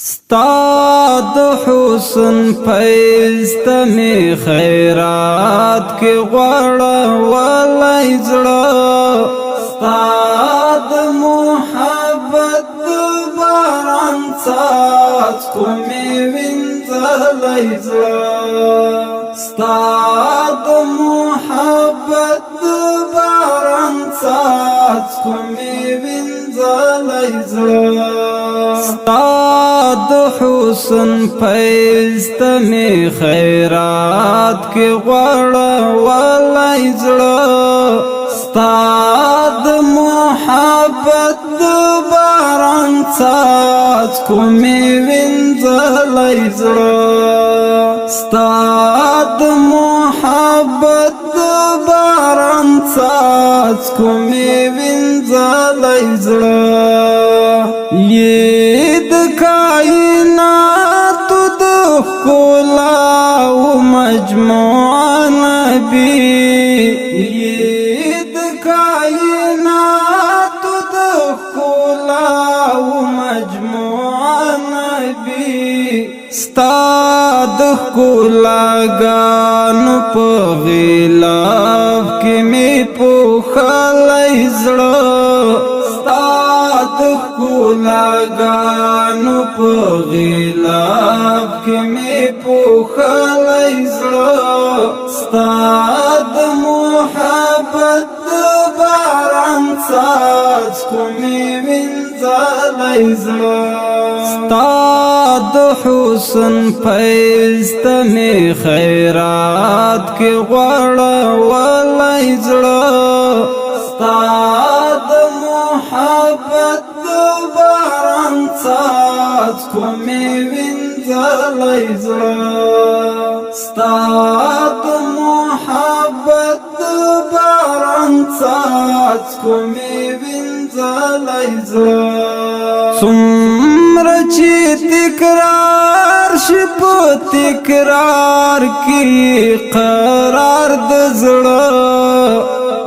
ستاد حسن فیض تمی خیرات کی غوڑا والی زڑا ستاد محبت باران ساز کمی وینزلی زڑا ستاد محبت باران ساز کمی وینزلی زڑا ستاد حسن فیض تمی خیرات کی غوڑا والی زڑا ستاد محبت باران ساز کمی وینزلی زڑا ستاد محبت باران ساز کمی وینزلی زڑا کائنات دخلا و مجموع نبی کائنات دخلا و مجموع نبی ستاد خلا گان پا غلاف کی می پوخلی زڑا خلاگانو پا غلاف کی می پوخلی زڑا ستاد محبت باران ساز کمی وینزلی زڑا ستاد حسن فیض تمی خیرات کی غوڑا والی زڑا ستاد محبت باران ساز کمی وینزلی زڑا ستاد محبت باران ساز کمی وینزلی زڑا سمرا چی تکرار شپ تکرار کی قرار دزڑا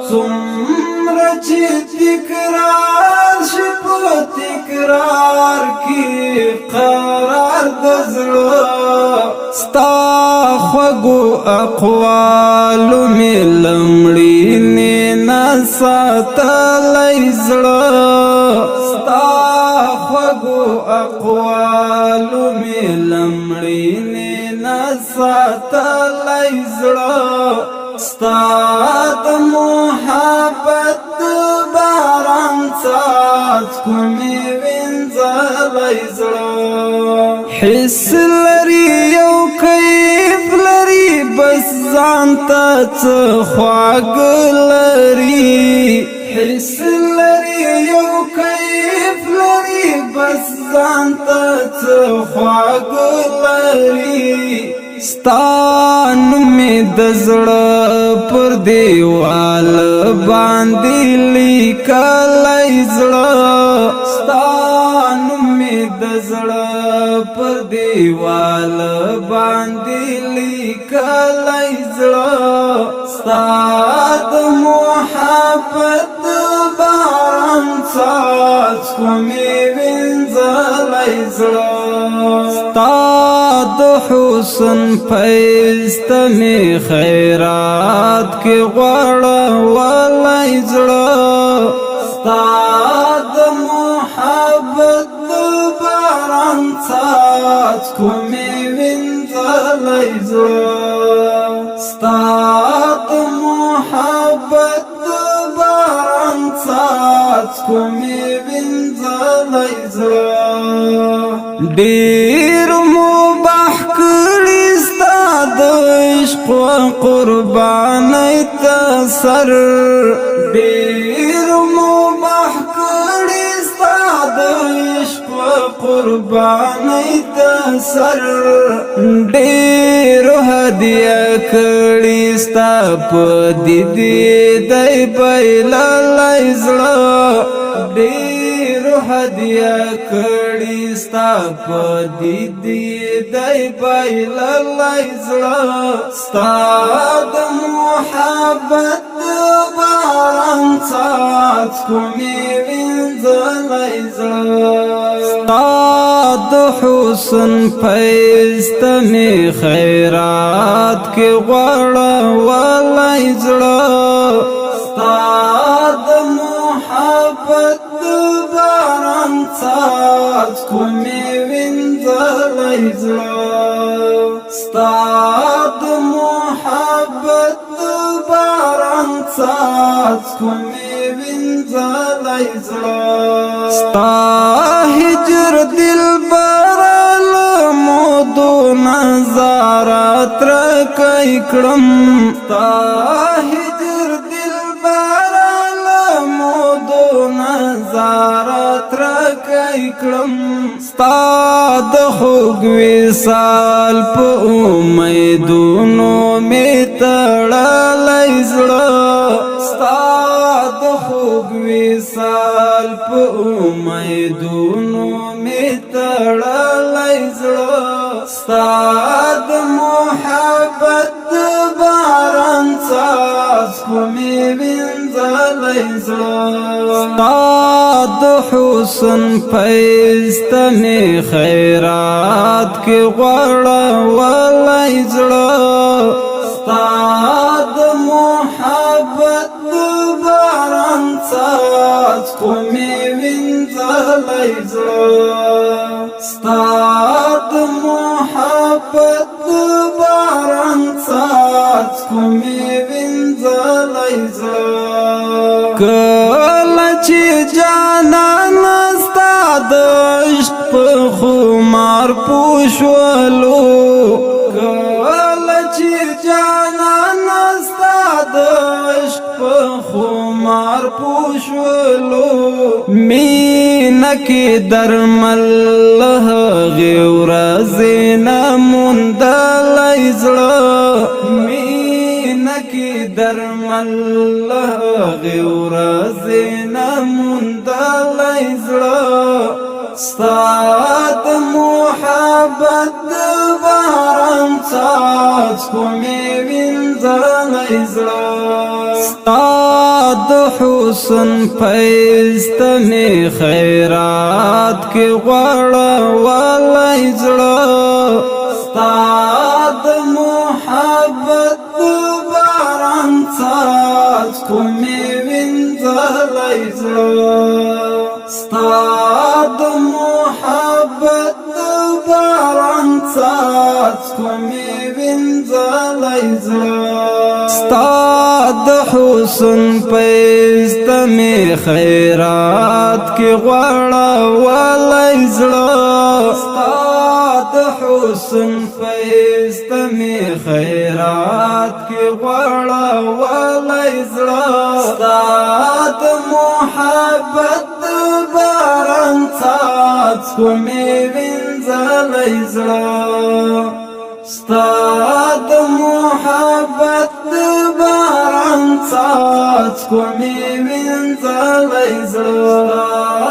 سمرا چی تکرار شپ تکرار کی قرار دزڑا ستا خوگو اقوالو می لمڑینی نساتلی زڑا ستا خوگو اقوالو می لمڑینی نساتلی زڑا ستاد محبت باران ساز کمی وینزلی زڑا حس لری یو کیف لری بس زانتا چه خواگ لری حس لری یو کیف لری بس زانتا چه خواگ لری ستان می دزڑا پر دیوال باندی لیکلی زڑا ستان می دزڑا پر دیوال باندی لیکلی زڑا ستاد محبت باران ساز کمی وینزلی زڑا ستاد حسن فیض تمی خیرات کی غوڑا والی زڑا ستاد محبت باران ساز کمی وینزلی زڑا ستاد محبت باران ساز کمی وینزلی زڑا دیر مباح کری ستاد عشق و قربانی تسر دیر مباح کری ستاد عشق و قربانی تسر دیر هدیه کری ستا پا دیدی دی بیلالی زڑا دیر هدیه کری ستا پا دیدی دی بیلالی زڑا ستاد محبت باران ساز کمی وینزلی زڑا ستاد حسن پیسته می خیرات کی غواړه ولای زړه ستا د محبت باران څاڅکو می وینځلی زړه ستا د محبت باران څاڅکو می وینځلی زړه ستا هجر دلبر لمودو نظارت رکی کړم ستا هجر دلبر لمودو نظارت رکی کړم ستا د خوږ وصال په امیدونو می تړلی زړه ستا د خوږ وصال په امیدونو می تړلی زړه ستا د محبت باران څاڅکو می وینځلی زړه ستا د حسن پیسته می خیرات کی غواړه ولای زړه ستا د محبت باران څاڅکو می وینځلی زړه ستا د محبت باران څاڅکو می وینځلی زړه کله چې جانان ستا د عشق په خمار پوشولو کله چې جانان ستا د عشق په خمار پوشولو مینه کې درمل هغې ورځې نه موندلی زړه مینه کې درمل هغې ورځې نه موندلی زړه ستا د محبت باران څاڅکو می وینځلی زړه ستا د حسن پیسته می خیرات کی غواړه ولای زړه ستا د محبت باران څاڅکو می وینځلی زړه ستا د محبت باران څاڅکو می وینځلی زړه ستا د حسن پیسته می خیرات کی غواړه ولای زړه ستا د حسن پیسته می خیرات کی غواړه ولای زړه ستا د محبت باران څاڅکو می وینځلی زړه ستا د محبت باران څاڅکو می وینځلی زړه